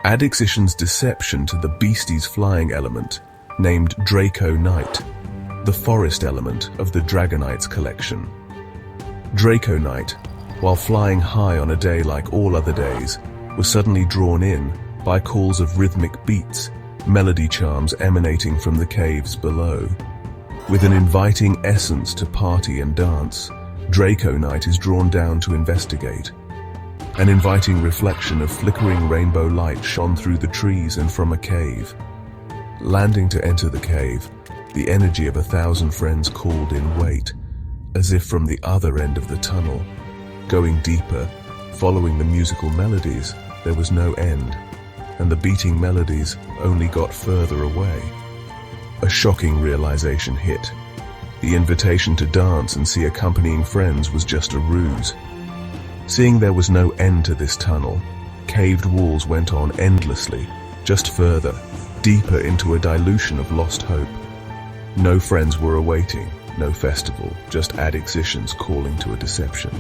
Add Ixishan's deception to the beastie's flying element, named Drayco Knight, the forest element of the Dragonite's collection. Drayco Knight, while flying high on a day like all other days, was suddenly drawn in by calls of rhythmic beats, melody charms emanating from the caves below. With an inviting essence to party and dance, Drayco Knight is drawn down to investigate. An inviting reflection of flickering rainbow light shone through the trees and from a cave. Landing to enter the cave, the energy of 1,000 friends called in wait, as if from the other end of the tunnel. Going deeper, following the musical melodies, there was no end, and the beating melodies only got further away. A shocking realization hit. The invitation to dance and see accompanying friends was just a ruse. Seeing there was no end to this tunnel, caved walls went on endlessly, just further, deeper into a dilution of lost hope. No friends were awaiting, no festival, just Ixishan's calling to a deception.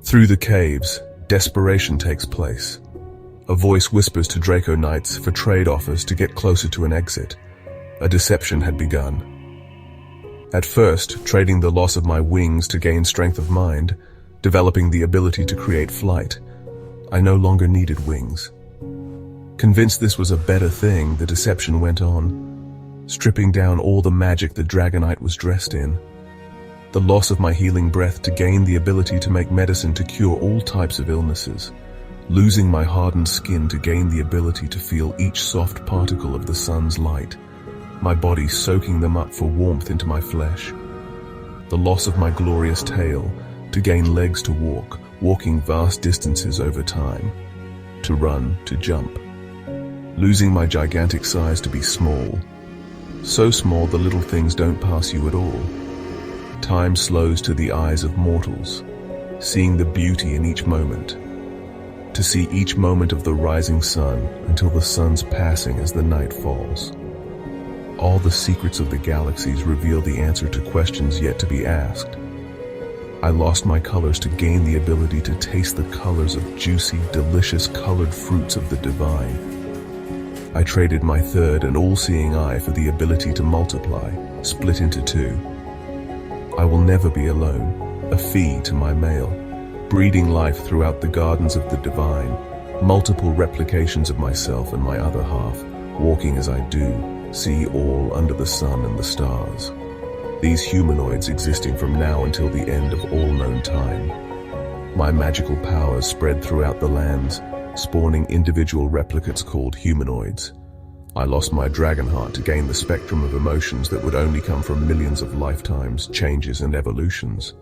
Through the caves, desperation takes place. A voice whispers to Drayco Knights for trade offers to get closer to an exit. A deception had begun. At first, trading the loss of my wings to gain strength of mind, developing the ability to create flight, I no longer needed wings. Convinced this was a better thing, the deception went on, stripping down all the magic the Dragonite was dressed in. The loss of my healing breath to gain the ability to make medicine to cure all types of illnesses. Losing my hardened skin to gain the ability to feel each soft particle of the sun's light, my body soaking them up for warmth into my flesh. The loss of my glorious tail to gain legs to walk, walking vast distances over time, to run, to jump. Losing my gigantic size to be small, so small the little things don't pass you at all. Time slows to the eyes of mortals, seeing the beauty in each moment. To see each moment of the rising sun until the sun's passing as the night falls. All the secrets of the galaxies reveal the answer to questions yet to be asked. I lost my colors to gain the ability to taste the colors of juicy, delicious colored fruits of the divine. I traded my third and all-seeing eye for the ability to multiply, split into two. I will never be alone, a fee to my male, breeding life throughout the gardens of the divine, multiple replications of myself and my other half, walking as I do, see all under the sun and the stars. These humanoids existing from now until the end of all known time. My magical powers spread throughout the lands, spawning individual replicates called humanoids. I lost my dragon heart to gain the spectrum of emotions that would only come from millions of lifetimes, changes and evolutions.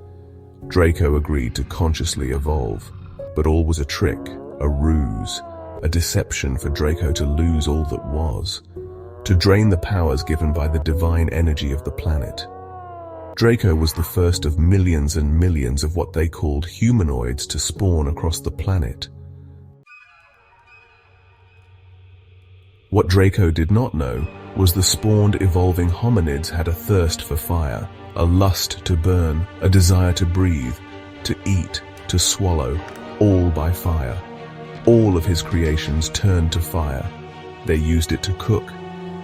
Drayco agreed to consciously evolve, but all was a trick, a ruse, a deception for Drayco to lose all that was, to drain the powers given by the divine energy of the planet. Drayco was the first of millions and millions of what they called humanoids to spawn across the planet. What Drayco did not know was the spawned evolving hominids had a thirst for fire, a lust to burn, a desire to breathe, to eat, to swallow, all by fire. All of his creations turned to fire. They used it to cook.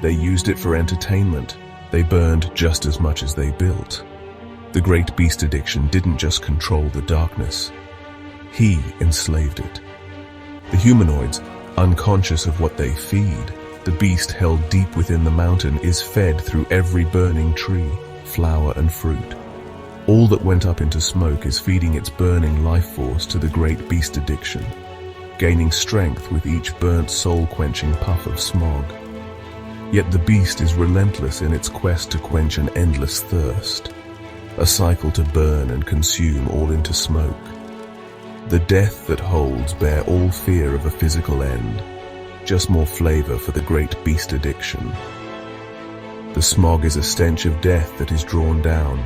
They used it for entertainment. They burned just as much as they built. The great beast addiction didn't just control the darkness. He enslaved it. The humanoids, unconscious of what they feed, the beast held deep within the mountain is fed through every burning tree, flower and fruit. All that went up into smoke is feeding its burning life force to the great beast addiction, gaining strength with each burnt soul-quenching puff of smog. Yet the beast is relentless in its quest to quench an endless thirst, a cycle to burn and consume all into smoke. The death that holds bear all fear of a physical end, just more flavor for the great beast addiction. The smog is a stench of death that is drawn down,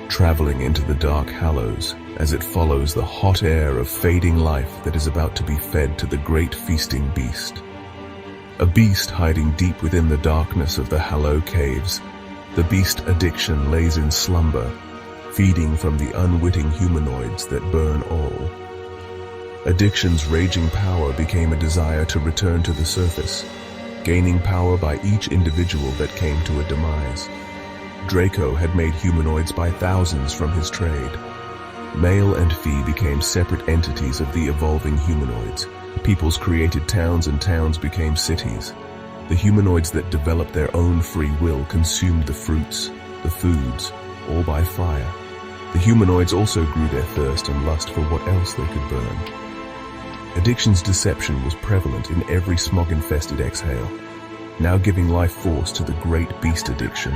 traveling into the dark hallows as it follows the hot air of fading life that is about to be fed to the great feasting beast. A beast hiding deep within the darkness of the Hallow caves, the beast addiction lays in slumber, feeding from the unwitting humanoids that burn all. Addiction's raging power became a desire to return to the surface, gaining power by each individual that came to a demise. Drayco had made humanoids by thousands from his trade. Male and Fee became separate entities of the evolving humanoids. Peoples created towns and towns became cities. The humanoids that developed their own free will consumed the fruits, the foods, all by fire. The humanoids also grew their thirst and lust for what else they could burn. Addiction's deception was prevalent in every smog-infested exhale, now giving life force to the great beast addiction.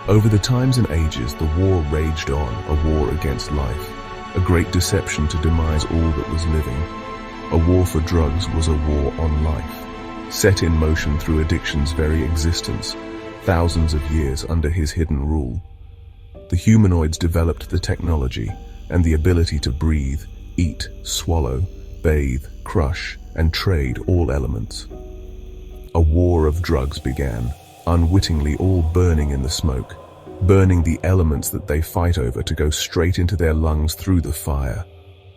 Over the times and ages, the war raged on, a war against life, a great deception to demise all that was living. A war for drugs was a war on life, set in motion through addiction's very existence, thousands of years under his hidden rule. The humanoids developed the technology and the ability to breathe, eat, swallow, bathe, crush, and trade all elements. A war of drugs began, unwittingly all burning in the smoke, burning the elements that they fight over to go straight into their lungs through the fire,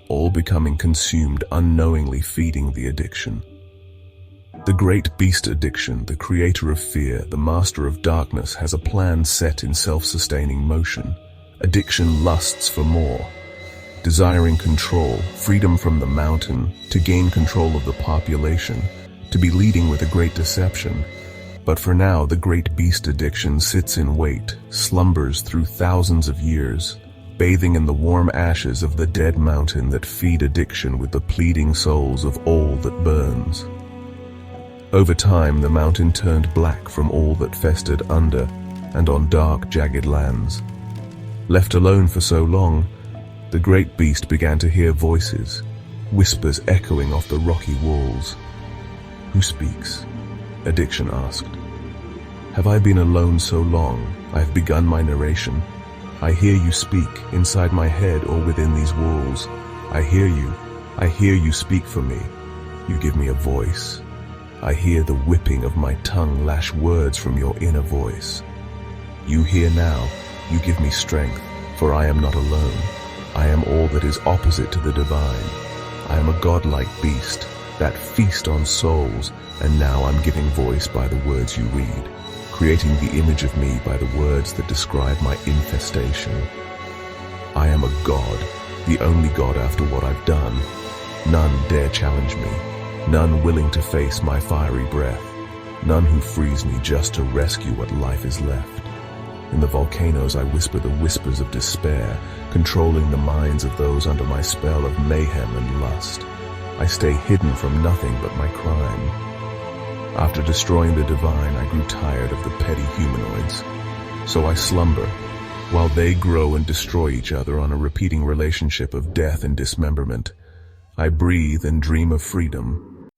all becoming consumed, unknowingly feeding the addiction. The great beast addiction, the creator of fear, the master of darkness, has a plan set in self-sustaining motion. Addiction lusts for more, desiring control, freedom from the mountain, to gain control of the population, to be leading with a great deception. But for now, the great beast addiction sits in wait, slumbers through thousands of years, bathing in the warm ashes of the dead mountain that feed addiction with the pleading souls of all that burns. Over time, the mountain turned black from all that festered under and on dark, jagged lands. Left alone for so long, the great beast began to hear voices, whispers echoing off the rocky walls. "Who speaks?" Addiction asked. "Have I been alone so long? I have begun my narration. I hear you speak, inside my head or within these walls. I hear you speak for me. You give me a voice. I hear the whipping of my tongue lash words from your inner voice. You hear now, you give me strength, for I am not alone. I am all that is opposite to the divine. I am a godlike beast, that feast on souls, and now I'm giving voice by the words you read, creating the image of me by the words that describe my infestation. I am a god, the only god after what I've done. None dare challenge me, none willing to face my fiery breath, none who frees me just to rescue what life is left. In the volcanoes I whisper the whispers of despair, controlling the minds of those under my spell of mayhem and lust. I stay hidden from nothing but my crime. After destroying the divine, I grew tired of the petty humanoids. So I slumber, while they grow and destroy each other on a repeating relationship of death and dismemberment. I breathe and dream of freedom.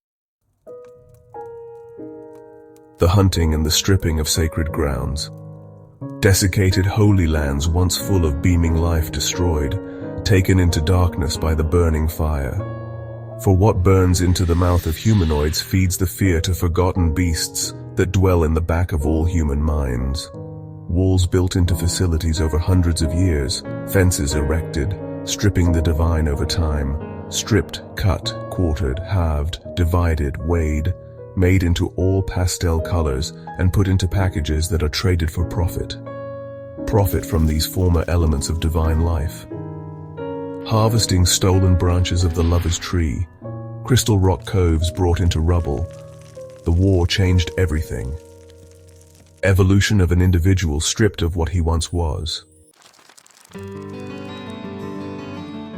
The hunting and the stripping of sacred grounds. Desiccated holy lands once full of beaming life destroyed, taken into darkness by the burning fire. For what burns into the mouth of humanoids feeds the fear to forgotten beasts that dwell in the back of all human minds. Walls built into facilities over hundreds of years, fences erected, stripping the divine over time, stripped, cut, quartered, halved, divided, weighed, made into all pastel colors and put into packages that are traded for profit. Profit from these former elements of divine life. Harvesting stolen branches of the lover's tree, crystal rock coves brought into rubble. The war changed everything. Evolution of an individual stripped of what he once was.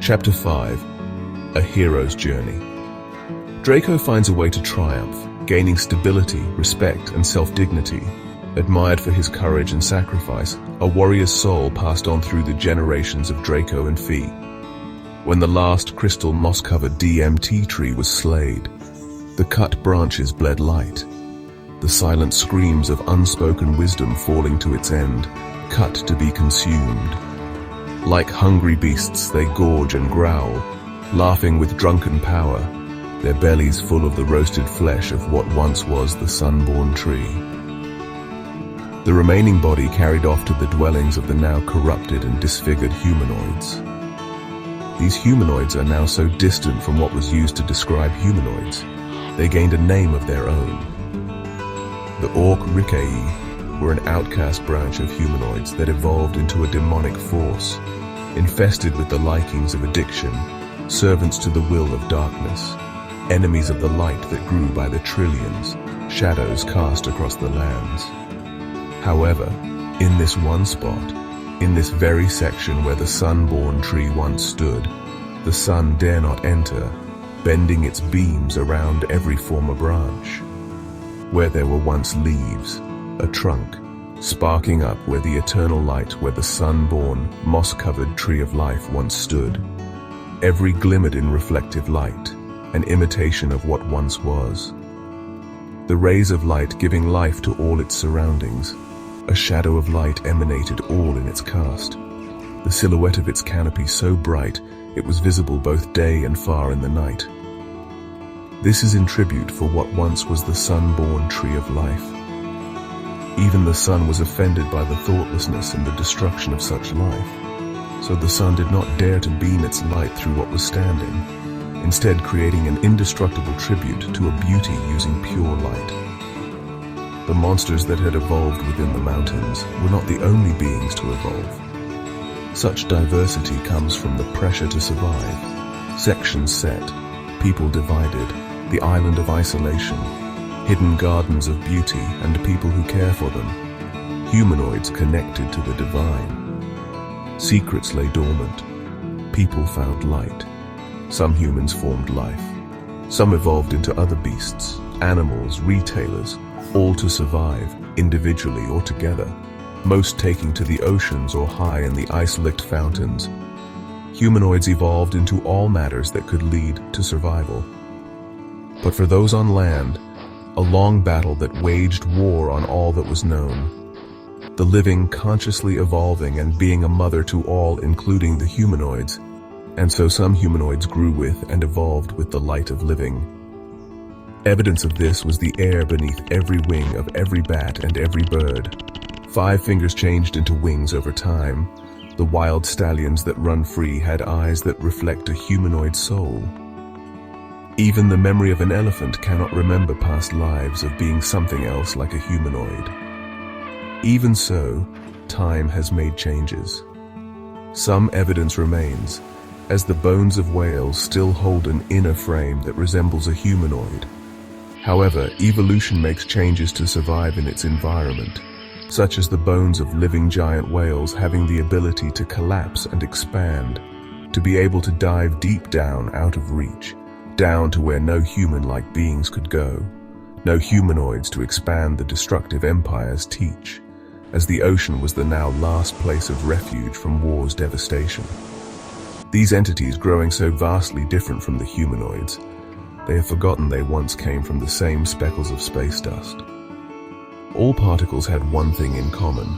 Chapter 5. A Hero's Journey. Drayco finds a way to triumph, gaining stability, respect, and self-dignity. Admired for his courage and sacrifice, a warrior's soul passed on through the generations of Drayco and Fee. When the last crystal moss-covered DMT tree was slayed, the cut branches bled light. The silent screams of unspoken wisdom falling to its end, cut to be consumed. Like hungry beasts, they gorge and growl, laughing with drunken power, their bellies full of the roasted flesh of what once was the sun-born tree. The remaining body carried off to the dwellings of the now corrupted and disfigured humanoids. These humanoids are now so distant from what was used to describe humanoids, they gained a name of their own. The Orc-Ricei were an outcast branch of humanoids that evolved into a demonic force, infested with the likings of addiction, servants to the will of darkness, enemies of the light that grew by the trillions, shadows cast across the lands. However, in this one spot, in this very section where the sun-born tree once stood, the sun dare not enter, bending its beams around every former branch. Where there were once leaves, a trunk, sparking up where the eternal light, where the sun-born, moss-covered tree of life once stood. Every glimmered in reflective light, an imitation of what once was. The rays of light giving life to all its surroundings, a shadow of light emanated all in its cast. The silhouette of its canopy so bright, it was visible both day and far in the night. This is in tribute for what once was the sun-born tree of life. Even the sun was offended by the thoughtlessness and the destruction of such life. So the sun did not dare to beam its light through what was standing, instead creating an indestructible tribute to a beauty using pure light. The monsters that had evolved within the mountains were not the only beings to evolve. Such diversity comes from the pressure to survive. Sections set, people divided, the island of isolation, hidden gardens of beauty and people who care for them, humanoids connected to the divine. Secrets lay dormant, people found light. Some humans formed life. Some evolved into other beasts, animals, retailers, all to survive, individually or together, most taking to the oceans or high in the ice-licked fountains. Humanoids evolved into all matters that could lead to survival. But for those on land, a long battle that waged war on all that was known. The living consciously evolving and being a mother to all, including the humanoids. And so some humanoids grew with and evolved with the light of living. Evidence of this was the air beneath every wing of every bat and every bird. 5 fingers changed into wings over time. The wild stallions that run free had eyes that reflect a humanoid soul. Even the memory of an elephant cannot remember past lives of being something else like a humanoid. Even so, time has made changes. Some evidence remains, as the bones of whales still hold an inner frame that resembles a humanoid. However, evolution makes changes to survive in its environment, such as the bones of living giant whales having the ability to collapse and expand, to be able to dive deep down out of reach, down to where no human-like beings could go, no humanoids to expand the destructive empires teach, as the ocean was the now last place of refuge from war's devastation. These entities growing so vastly different from the humanoids, they have forgotten they once came from the same speckles of space dust. All particles had one thing in common,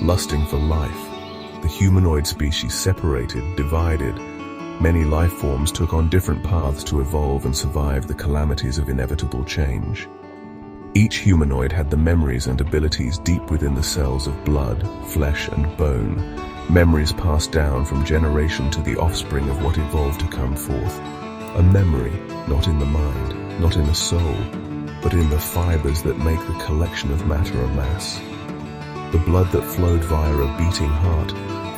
lusting for life. The humanoid species separated, divided. Many life forms took on different paths to evolve and survive the calamities of inevitable change. Each humanoid had the memories and abilities deep within the cells of blood, flesh, and bone, memories passed down from generation to the offspring of what evolved to come forth. A memory, not in the mind, not in a soul, but in the fibers that make the collection of matter a mass. The blood that flowed via a beating heart,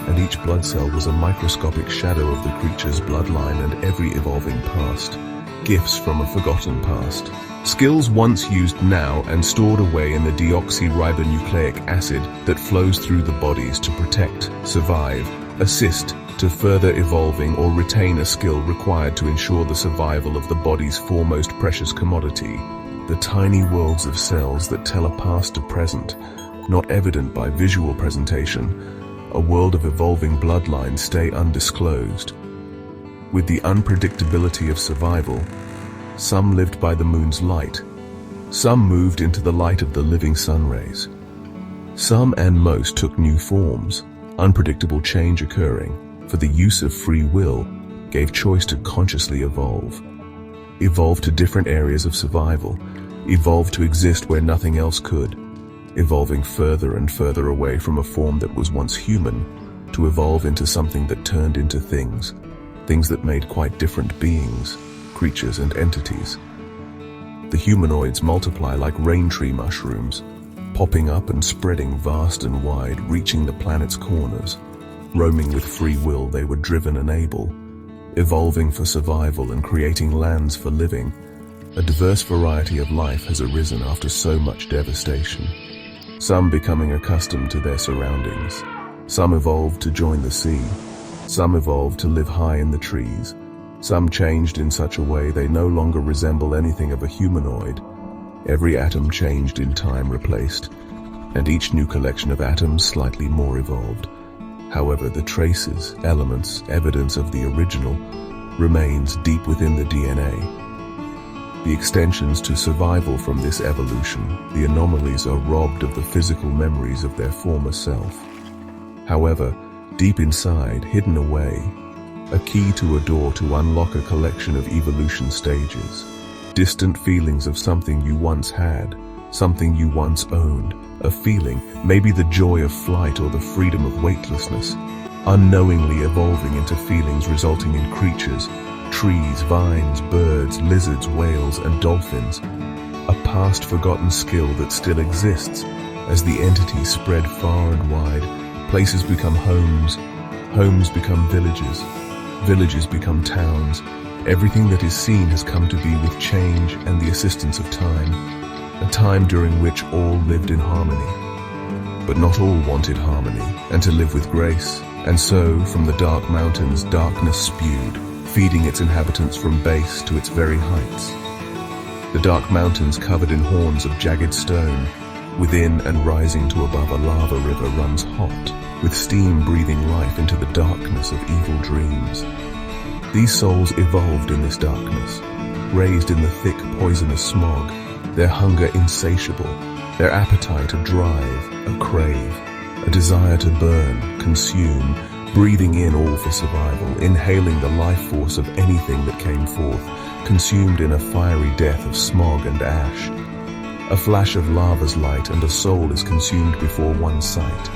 and each blood cell was a microscopic shadow of the creature's bloodline and every evolving past, gifts from a forgotten past. Skills once used now and stored away in the deoxyribonucleic acid that flows through the bodies to protect, survive, assist to further evolving or retain a skill required to ensure the survival of the body's foremost precious commodity, the tiny worlds of cells that tell a past to present, not evident by visual presentation. A world of evolving bloodlines stay undisclosed. With the unpredictability of survival, some lived by the moon's light, some moved into the light of the living sun rays. Some and most took new forms, unpredictable change occurring, for the use of free will gave choice to consciously evolve. Evolve to different areas of survival, evolve to exist where nothing else could, evolving further and further away from a form that was once human, to evolve into something that turned into things, things that made quite different beings, creatures and entities. The humanoids multiply like rain tree mushrooms, popping up and spreading vast and wide, reaching the planet's corners. Roaming with free will, they were driven and able, evolving for survival and creating lands for living. A diverse variety of life has arisen after so much devastation. Some becoming accustomed to their surroundings. Some evolved to join the sea. Some evolved to live high in the trees. Some changed in such a way they no longer resemble anything of a humanoid. Every atom changed in time, replaced, and each new collection of atoms slightly more evolved. However, the traces, elements, evidence of the original remains deep within the DNA. The extensions to survival from this evolution, the anomalies are robbed of the physical memories of their former self. However, deep inside, hidden away, a key to a door to unlock a collection of evolution stages. Distant feelings of something you once had, something you once owned, a feeling, maybe the joy of flight or the freedom of weightlessness, unknowingly evolving into feelings resulting in creatures, trees, vines, birds, lizards, whales, and dolphins. A past forgotten skill that still exists. As the entities spread far and wide, places become homes, homes become villages, villages become towns. Everything that is seen has come to be with change and the assistance of time, a time during which all lived in harmony. But not all wanted harmony, and to live with grace. And so, from the dark mountains, darkness spewed, feeding its inhabitants from base to its very heights. The dark mountains covered in horns of jagged stone, within and rising to above a lava river runs hot, with steam breathing life into the darkness of evil dreams. These souls evolved in this darkness, raised in the thick poisonous smog, their hunger insatiable, their appetite a drive, a crave, a desire to burn, consume, breathing in all for survival, inhaling the life force of anything that came forth, consumed in a fiery death of smog and ash. A flash of lava's light and a soul is consumed before one's sight.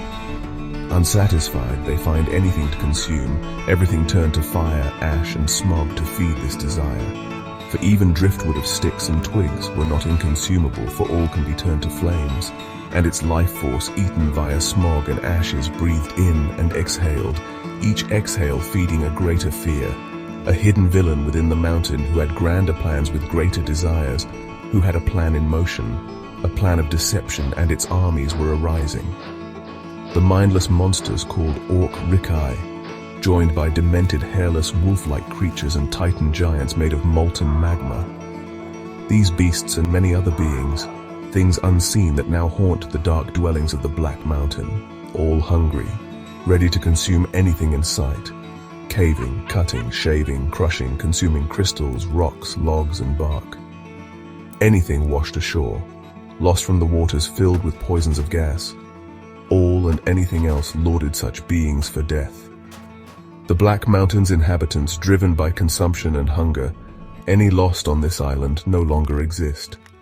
Unsatisfied, they find anything to consume, everything turned to fire, ash, and smog to feed this desire. For even driftwood of sticks and twigs were not inconsumable, for all can be turned to flames, and its life force eaten via smog and ashes breathed in and exhaled, each exhale feeding a greater fear, a hidden villain within the mountain who had grander plans with greater desires, who had a plan in motion, a plan of deception, and its armies were arising. The mindless monsters called L.O.T.R, joined by demented, hairless, wolf-like creatures and titan giants made of molten magma. These beasts and many other beings, things unseen that now haunt the dark dwellings of the Black Mountain, all hungry, ready to consume anything in sight, caving, cutting, shaving, crushing, consuming crystals, rocks, logs, and bark. Anything washed ashore, lost from the waters filled with poisons of gas. All and anything else lauded such beings for death. The Black Mountain's inhabitants, driven by consumption and hunger, any lost on this island no longer exist.